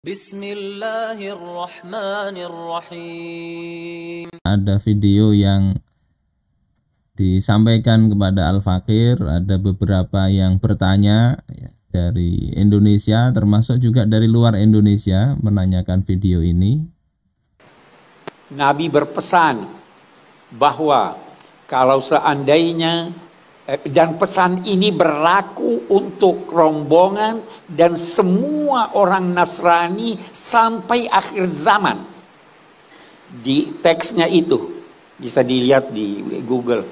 Bismillahirrahmanirrahim. Ada video yang disampaikan kepada Al-Fakir, ada beberapa yang bertanya dari Indonesia, termasuk juga dari luar Indonesia menanyakan video ini. Nabi berpesan bahwa kalau seandainya dan pesan ini berlaku untuk rombongan dan semua orang Nasrani sampai akhir zaman. Di teksnya itu bisa dilihat di Google.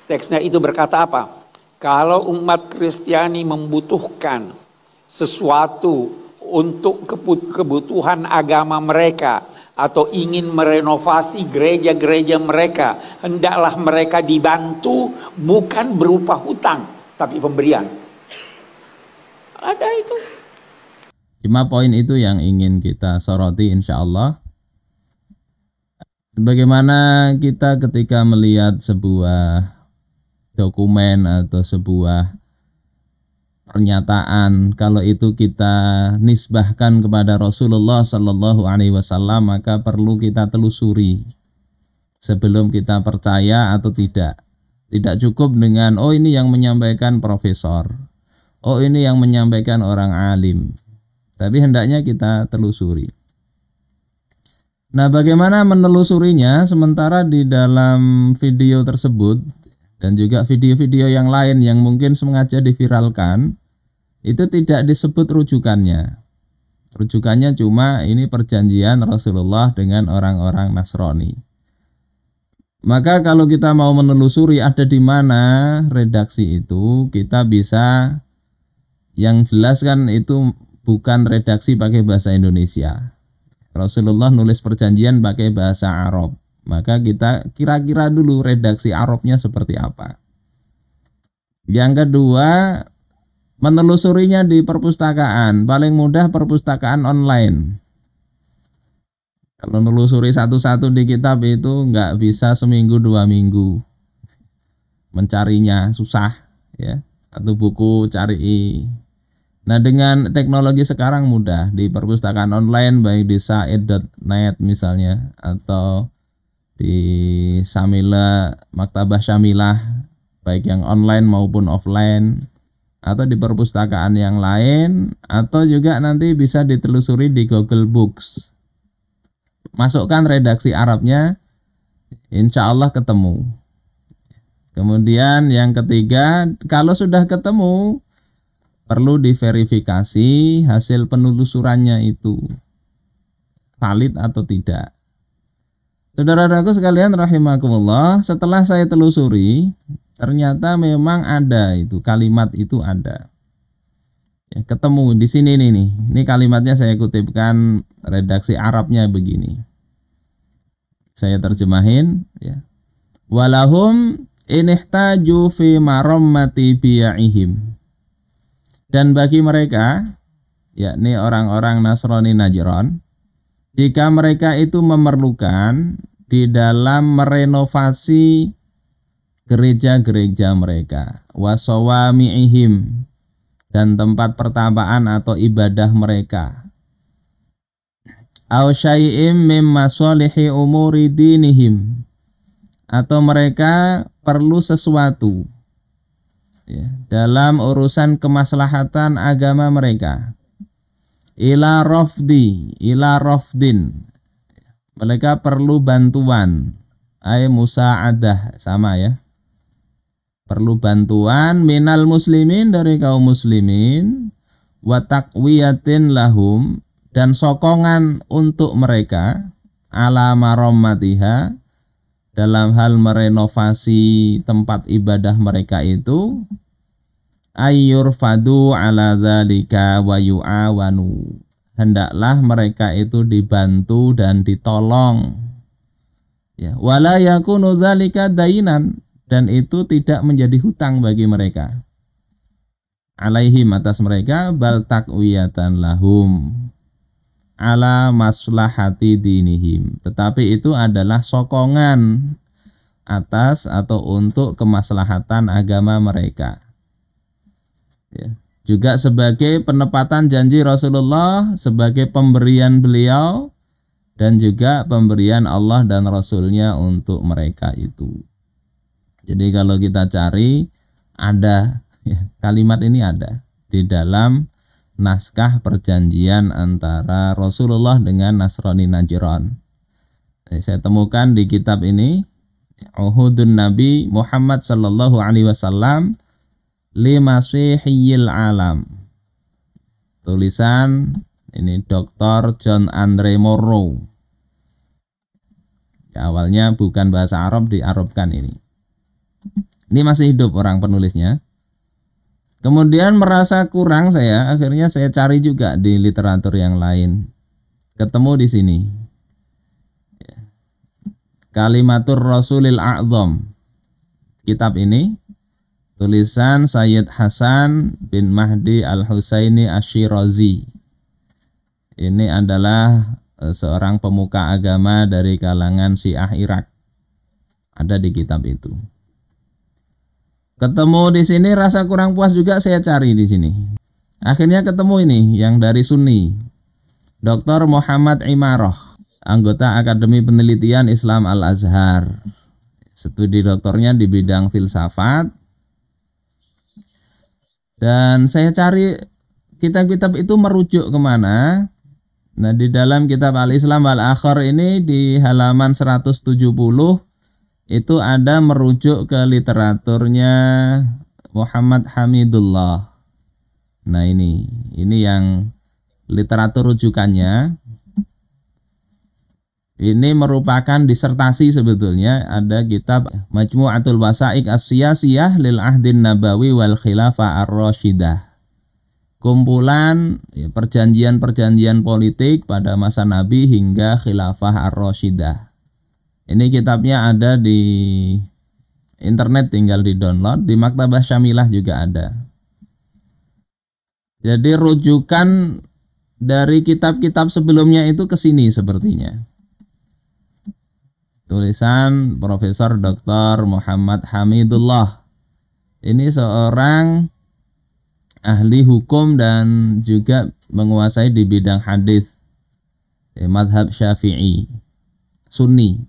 Teksnya itu berkata apa? Kalau umat Kristiani membutuhkan sesuatu untuk kebutuhan agama mereka atau ingin merenovasi gereja-gereja mereka, hendaklah mereka dibantu bukan berupa hutang, tapi pemberian. Ada itu. 5 poin itu yang ingin kita soroti insya Allah. Bagaimana kita ketika melihat sebuah dokumen atau sebuah pernyataan, kalau itu kita nisbahkan kepada Rasulullah Sallallahu Alaihi Wasallam, maka perlu kita telusuri sebelum kita percaya atau tidak. Tidak cukup dengan oh ini yang menyampaikan profesor, oh ini yang menyampaikan orang alim, tapi hendaknya kita telusuri. Nah, bagaimana menelusurinya? Sementara di dalam video tersebut dan juga video-video yang lain yang mungkin sengaja diviralkan, itu tidak disebut rujukannya. Rujukannya cuma ini perjanjian Rasulullah dengan orang-orang Nasrani. Maka kalau kita mau menelusuri ada di mana redaksi itu, kita bisa, yang jelas kan itu bukan redaksi pakai bahasa Indonesia. Rasulullah nulis perjanjian pakai bahasa Arab. Maka kita kira-kira dulu redaksi Arabnya seperti apa. Yang kedua, menelusurinya di perpustakaan. Paling mudah perpustakaan online. Kalau menelusuri satu-satu di kitab itu nggak bisa seminggu 2 minggu. Mencarinya susah, ya. Satu buku cari. Nah, dengan teknologi sekarang mudah. Di perpustakaan online baik di said.net misalnya, atau di Samila, Maktabah Syamilah, baik yang online maupun offline, atau di perpustakaan yang lain, atau juga nanti bisa ditelusuri di Google Books. Masukkan redaksi Arabnya, insya Allah ketemu. Kemudian yang ketiga, kalau sudah ketemu, perlu diverifikasi hasil penelusurannya itu valid atau tidak. Saudara-saudaraku sekalian rahimakumullah, setelah saya telusuri, ternyata memang ada itu, kalimat itu ada. Ya, ketemu di sini nih. Ini kalimatnya saya kutipkan redaksi Arabnya begini. Saya terjemahin ya. Walahum inihtaju fi marammati bi'ihim. Dan bagi mereka, yakni orang-orang Nasrani Najran, jika mereka itu memerlukan di dalam merenovasi gereja-gereja mereka, wasawami'ihim, dan tempat pertapaan atau ibadah mereka, aw syai'im mim masalihi umuri dinihim, atau mereka perlu sesuatu ya, dalam urusan kemaslahatan agama mereka, ila rafdin, mereka perlu bantuan, ay musa'adah, sama ya, perlu bantuan minal muslimin, dari kaum muslimin, wa taqwiyatin lahum, dan sokongan untuk mereka, ala marammatiha, dalam hal merenovasi tempat ibadah mereka itu, ayyurfadu ala dzalika wa yu'awanu, hendaklah mereka itu dibantu dan ditolong ya, wala yakunu dzalika dainan, dan itu tidak menjadi hutang bagi mereka, alaihim, atas mereka, bal taqwiyatan lahum ala maslahati dinihim, tetapi itu adalah sokongan atas atau untuk kemaslahatan agama mereka ya. juga sebagai penepatan janji Rasulullah, sebagai pemberian beliau, dan juga pemberian Allah dan Rasulnya untuk mereka itu. Jadi kalau kita cari, ada ya, kalimat ini ada di dalam naskah perjanjian antara Rasulullah dengan Nasrani Najran. Saya temukan di kitab ini, Uhudun Nabi Muhammad sallallahu alaihi wasallam li Masihiyil Alam. Tulisan ini Dr. John Andre Morrow. Ya, awalnya bukan bahasa Arab, diarabkan ini. Ini masih hidup orang penulisnya. Kemudian merasa kurang saya, akhirnya saya cari juga di literatur yang lain. Ketemu di sini. Kalimatur Rasulil A'zam. Kitab ini tulisan Sayyid Hasan bin Mahdi Al-Husaini Asyirazi. Ini adalah seorang pemuka agama dari kalangan Syiah Irak. Ada di kitab itu. Ketemu di sini, rasa kurang puas juga saya cari di sini. Akhirnya ketemu ini yang dari Sunni. Dr. Muhammad Imarah, anggota Akademi Penelitian Islam Al-Azhar. Studi doktornya di bidang filsafat. Dan saya cari kitab-kitab itu merujuk kemana. Nah, di dalam kitab Al-Islam Wal-Akhar ini di halaman 170 itu ada merujuk ke literaturnya Muhammad Hamidullah. Nah, ini yang literatur rujukannya. Ini merupakan disertasi sebetulnya, ada kitab Majmu'atul Wasa'ik As-Siyasiyah lil Ahdin Nabawi wal Khilafah Ar-Rasyidah. Kumpulan perjanjian-perjanjian politik pada masa Nabi hingga Khilafah Ar-Rasyidah. Ini kitabnya ada di internet, tinggal di download, di Maktabah Syamilah juga ada. Jadi rujukan dari kitab-kitab sebelumnya itu ke sini sepertinya. Tulisan Profesor Dr. Muhammad Hamidullah. Ini seorang ahli hukum dan juga menguasai di bidang hadis, madhab Syafi'i, Sunni.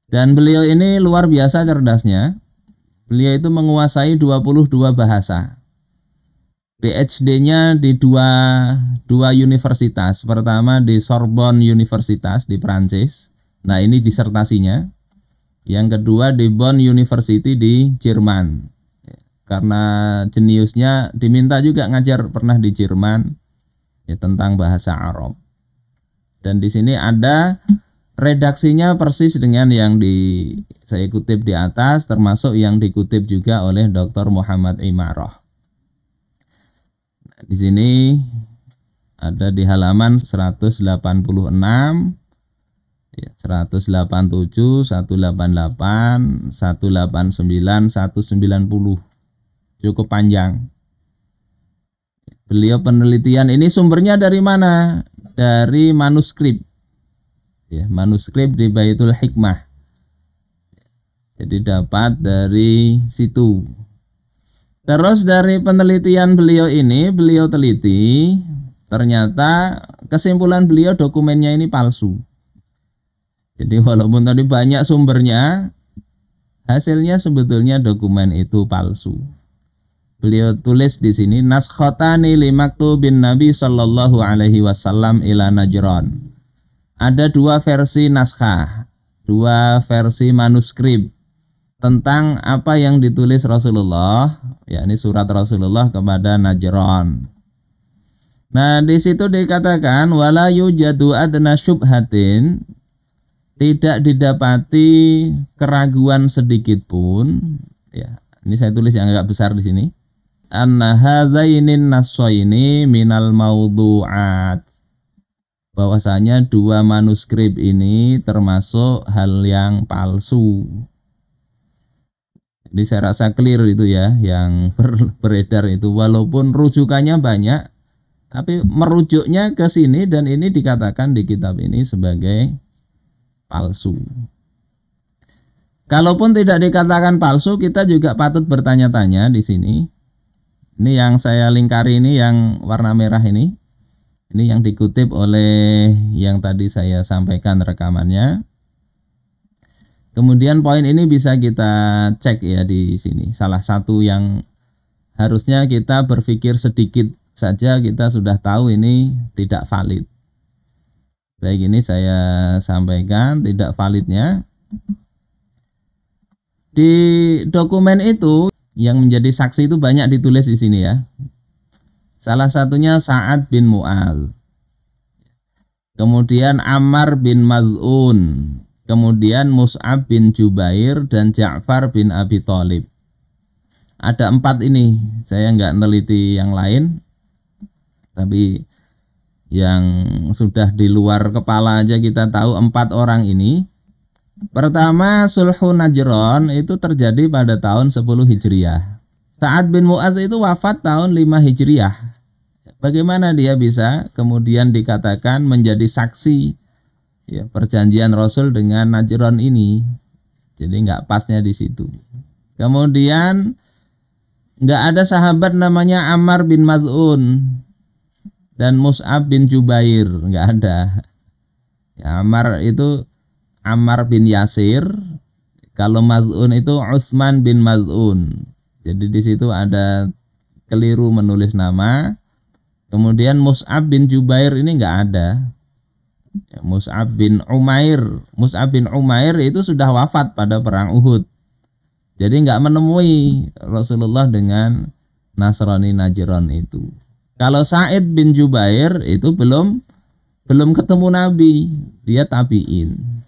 Dan beliau ini luar biasa cerdasnya. Beliau itu menguasai 22 bahasa. PhD-nya di dua universitas. Pertama di Sorbonne Universitas di Prancis. Nah, ini disertasinya. Yang kedua di Bonn University di Jerman. Karena jeniusnya diminta juga ngajar pernah di Jerman ya, tentang bahasa Arab. Dan di sini ada redaksinya persis dengan yang saya kutip di atas, termasuk yang dikutip juga oleh Dr. Muhammad Imarah. Di sini ada di halaman 186, 187, 188, 189, 190. Cukup panjang. Beliau penelitian ini sumbernya dari mana? Dari manuskrip. Ya, manuskrip di Baitul Hikmah. Jadi dapat dari situ. Terus dari penelitian beliau ini, beliau teliti, ternyata kesimpulan beliau dokumennya ini palsu. Jadi walaupun tadi banyak sumbernya, hasilnya sebetulnya dokumen itu palsu. Beliau tulis di sini, naskhatani li maktubin Nabi sallallahu alaihi wasallam ila Najran. Ada dua versi naskah, dua versi manuskrip tentang apa yang ditulis Rasulullah, yakni surat Rasulullah kepada Najran. Nah, di situ dikatakan wala yujadu adna syubhatin, tidak didapati keraguan sedikit pun. Ya, ini saya tulis yang agak besar di sini. Anna hadzainin nassaini minal maudhu'at. Bahwasanya dua manuskrip ini termasuk hal yang palsu. Jadi saya rasa clear itu ya, yang beredar itu, walaupun rujukannya banyak, tapi merujuknya ke sini dan ini dikatakan di kitab ini sebagai palsu. Kalaupun tidak dikatakan palsu, kita juga patut bertanya-tanya di sini. Ini yang saya lingkari ini yang warna merah ini. Ini yang dikutip oleh yang tadi saya sampaikan rekamannya. Kemudian poin ini bisa kita cek ya di sini. Salah satu yang harusnya kita berpikir sedikit saja kita sudah tahu ini tidak valid. Baik, ini saya sampaikan tidak validnya. Di dokumen itu yang menjadi saksi itu banyak ditulis di sini ya. Salah satunya Sa'ad bin Mu'adz. Kemudian Ammar bin Maz'un. Kemudian Mus'ab bin Jubair dan Ja'far bin Abi Thalib. Ada 4 ini. Saya nggak neliti yang lain. Tapi yang sudah di luar kepala aja kita tahu 4 orang ini. Pertama, Sulhu Najron itu terjadi pada tahun 10 Hijriah. Sa'ad bin Mu'adz itu wafat tahun 5 Hijriah. Bagaimana dia bisa kemudian dikatakan menjadi saksi ya, perjanjian Rasul dengan Najron ini? Jadi nggak pasnya di situ. Kemudian nggak ada sahabat namanya Ammar bin Maz'un dan Mus'ab bin Jubair, nggak ada. Ya, Ammar bin Yasir, kalau Maz'un itu Utsman bin Maz'un. Jadi di situ ada keliru menulis nama. Kemudian Mus'ab bin Jubair ini nggak ada. Ya, Mus'ab bin Umair itu sudah wafat pada perang Uhud. Jadi nggak menemui Rasulullah dengan Nasrani Najron itu. Kalau Sa'id bin Jubair itu belum ketemu Nabi, dia tabi'in.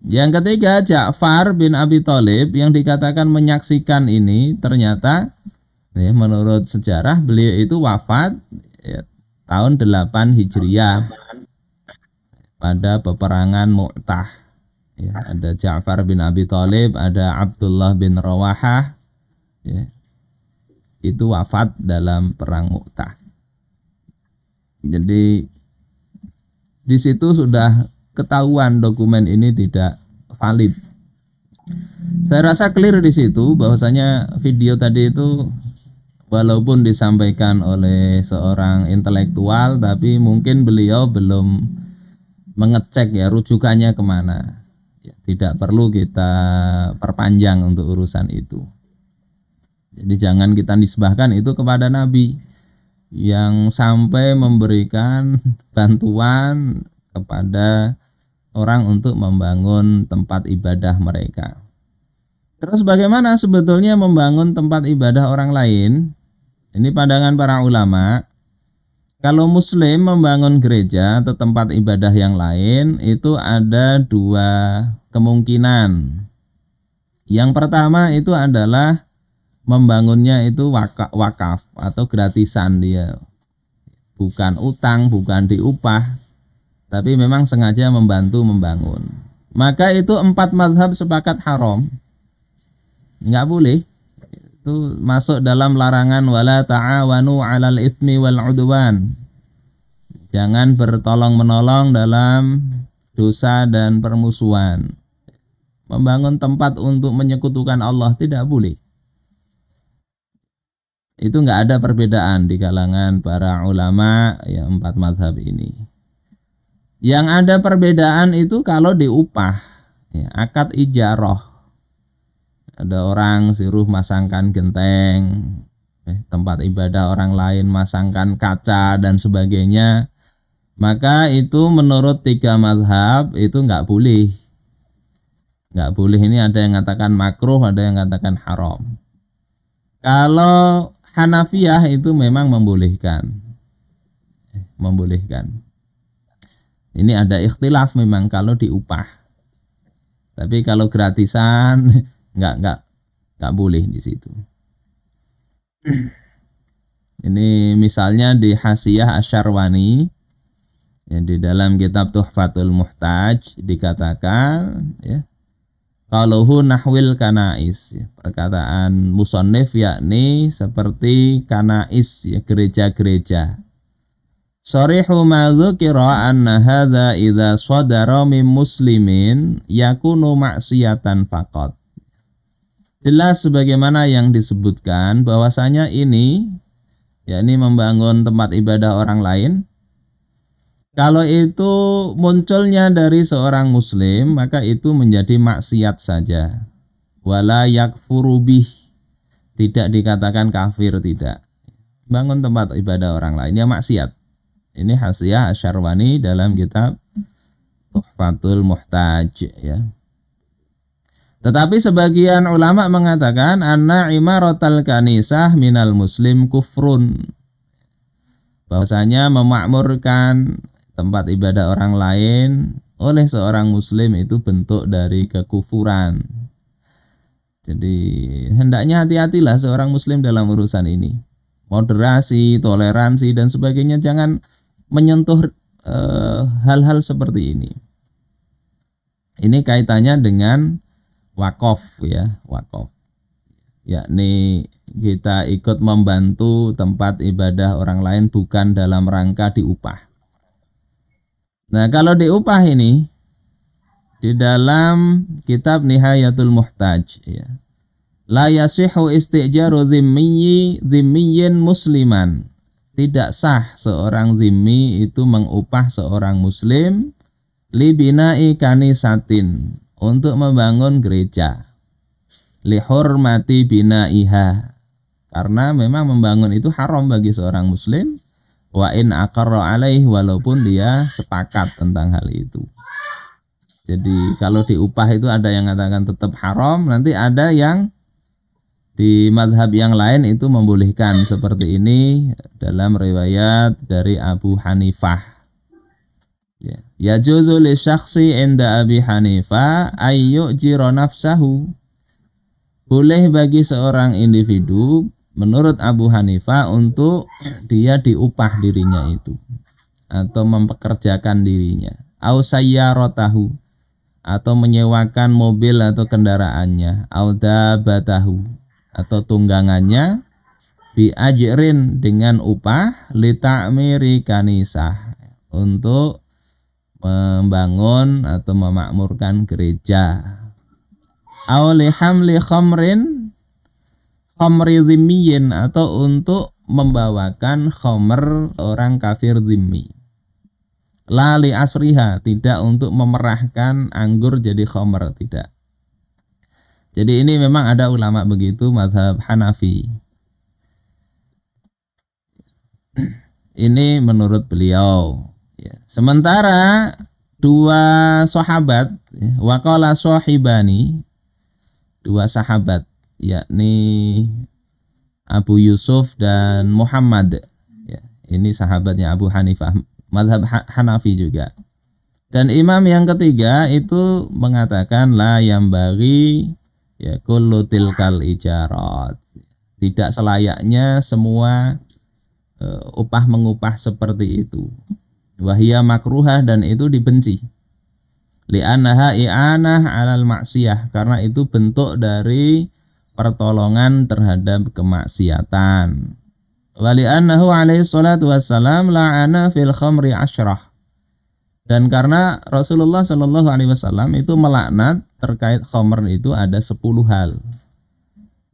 Yang ketiga Ja'far bin Abi Thalib yang dikatakan menyaksikan ini ternyata ya, menurut sejarah beliau itu wafat ya, tahun 8 Hijriah pada peperangan Mu'tah. Ya, ada Ja'far bin Abi Thalib, ada Abdullah bin Rawahah, ya, itu wafat dalam perang Mu'tah. Jadi di situ sudah ketahuan dokumen ini tidak valid. Saya rasa clear di situ bahwasanya video tadi itu walaupun disampaikan oleh seorang intelektual, tapi mungkin beliau belum mengecek ya rujukannya kemana. Ya, tidak perlu kita perpanjang untuk urusan itu. Jadi jangan kita nisbahkan itu kepada Nabi yang sampai memberikan bantuan kepada orang untuk membangun tempat ibadah mereka. Terus bagaimana sebetulnya membangun tempat ibadah orang lain? Ini pandangan para ulama. Kalau Muslim membangun gereja atau tempat ibadah yang lain, itu ada 2 kemungkinan. Yang pertama itu adalah membangunnya itu wakaf atau gratisan dia. Bukan utang, bukan diupah, tapi memang sengaja membantu membangun. Maka itu 4 mazhab sepakat haram. Nggak boleh. Itu masuk dalam larangan wala ta'awanu 'alal itsmi wal 'udwan. Jangan bertolong-menolong dalam dosa dan permusuhan. Membangun tempat untuk menyekutukan Allah tidak boleh. Itu nggak ada perbedaan di kalangan para ulama ya 4 mazhab ini. Yang ada perbedaan itu kalau diupah ya, akad ijarah. Ada orang suruh masangkan genteng, tempat ibadah orang lain masangkan kaca dan sebagainya, maka itu menurut 3 mazhab itu nggak boleh. Nggak boleh, ini ada yang mengatakan makruh, ada yang mengatakan haram. Kalau Hanafiyah itu memang membolehkan. Ini ada ikhtilaf memang kalau diupah. Tapi kalau gratisan nggak boleh di situ. Ini misalnya di Hasiyah Asyarwani ya, di dalam kitab Tuhfatul Muhtaj dikatakan ya, qaluhu nahwil kanais ya, perkataan musannif yakni seperti kanais ya, gereja-gereja. Sharihu ma dzukira anna hadza idza sadara min muslimin yakunu ma'siyatan faqat. Jelas sebagaimana yang disebutkan bahwasanya ini yakni membangun tempat ibadah orang lain, kalau itu munculnya dari seorang muslim, maka itu menjadi maksiat saja. Wala yakfuru bih, tidak dikatakan kafir, tidak. Bangun tempat ibadah orang lain ya maksiat. Ini Hasyiah Asy-Syarwani dalam kitab Tuhfatul Muhtaj ya. Tetapi sebagian ulama mengatakan anna imaratal kanisah minal muslim kufrun. Bahwasanya memakmurkan tempat ibadah orang lain oleh seorang muslim itu bentuk dari kekufuran. Jadi hendaknya hati-hatilah seorang muslim dalam urusan ini. Moderasi, toleransi dan sebagainya, jangan menyentuh hal-hal seperti ini. Ini kaitannya dengan wakaf ya, wakaf. Yakni kita ikut membantu tempat ibadah orang lain bukan dalam rangka diupah. Nah, kalau diupah ini di dalam kitab Nihayatul Muhtaj ya. La yasihu istijaru dhimmiyin musliman. Tidak sah seorang dhimmi itu mengupah seorang muslim li bina'i kanisatin, untuk membangun gereja. Li hurmati bina'iha, karena memang membangun itu haram bagi seorang muslim. Wa in aqarra alaih, walaupun dia sepakat tentang hal itu. Jadi kalau diupah itu ada yang mengatakan tetap haram, nanti ada yang di madhab yang lain itu membolehkan, seperti ini dalam riwayat dari Abu Hanifah. Yajuzu li syakhsi inda Abi Hanifah ayyujira nafsahu. Boleh bagi seorang individu menurut Abu Hanifah untuk dia diupah dirinya itu, atau mempekerjakan dirinya, au sayyaratahu, atau menyewakan mobil atau kendaraannya, au dabatahu, atau tunggangannya, bi ajrin, dengan upah, li ta'miri kanisah, untuk membangun atau memakmurkan gereja, au li hamli khamri dhimmiyin, atau untuk membawakan khamr orang kafir dhimmi. La li asriha, tidak untuk memerahkan anggur jadi khamr, tidak. Jadi ini memang ada ulama begitu, mazhab Hanafi. Ini menurut beliau. Sementara dua sahabat, waqala sahibani, dua sahabat, yakni Abu Yusuf dan Muhammad. Ini sahabatnya Abu Hanifah, mazhab Hanafi juga. Dan imam yang ketiga itu mengatakan la yambaghi ya kullu tilkal ijarat. Tidak selayaknya semua upah mengupah seperti itu. Wahia makruhah, dan itu dibenci. Li'annaha i'anah 'alal maksiyah, karena itu bentuk dari pertolongan terhadap kemaksiatan. Wali'annahu alaihi salatu wassalam la'ana fil khamri asyrah, dan karena Rasulullah Shallallahu Alaihi Wasallam itu melaknat terkait khamr itu ada 10 hal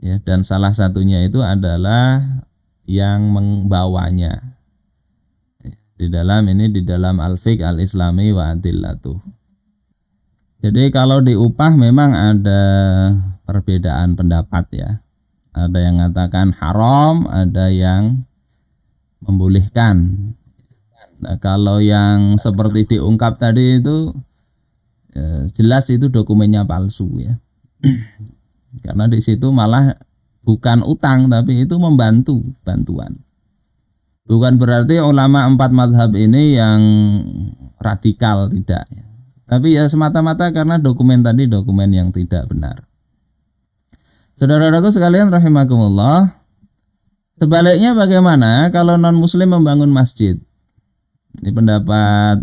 ya, dan salah satunya itu adalah yang membawanya. Di dalam Al-Fiqh Al-Islami wa Adillatuh. Jadi kalau diupah memang ada perbedaan pendapat ya. Ada yang mengatakan haram, ada yang membolehkan. Nah, kalau yang seperti diungkap tadi itu jelas itu dokumennya palsu ya. Karena di situ malah bukan utang, tapi itu bantuan. Bukan berarti ulama 4 mazhab ini yang radikal, tidak. Tapi ya semata-mata karena dokumen tadi dokumen yang tidak benar. Saudara-saudaraku sekalian rahimakumullah. Sebaliknya bagaimana kalau non-muslim membangun masjid? Ini pendapat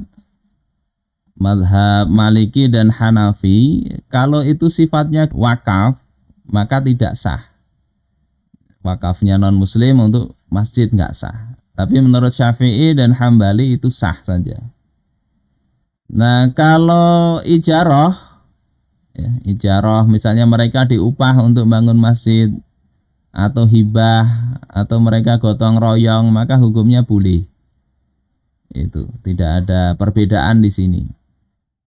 mazhab Maliki dan Hanafi. Kalau itu sifatnya wakaf, maka tidak sah. Wakafnya non-muslim untuk masjid nggak sah. Tapi menurut Syafi'i dan Hambali itu sah saja. Nah, kalau ijarah, ya, ijarah misalnya mereka diupah untuk bangun masjid, atau hibah atau mereka gotong royong, maka hukumnya boleh. Itu tidak ada perbedaan di sini.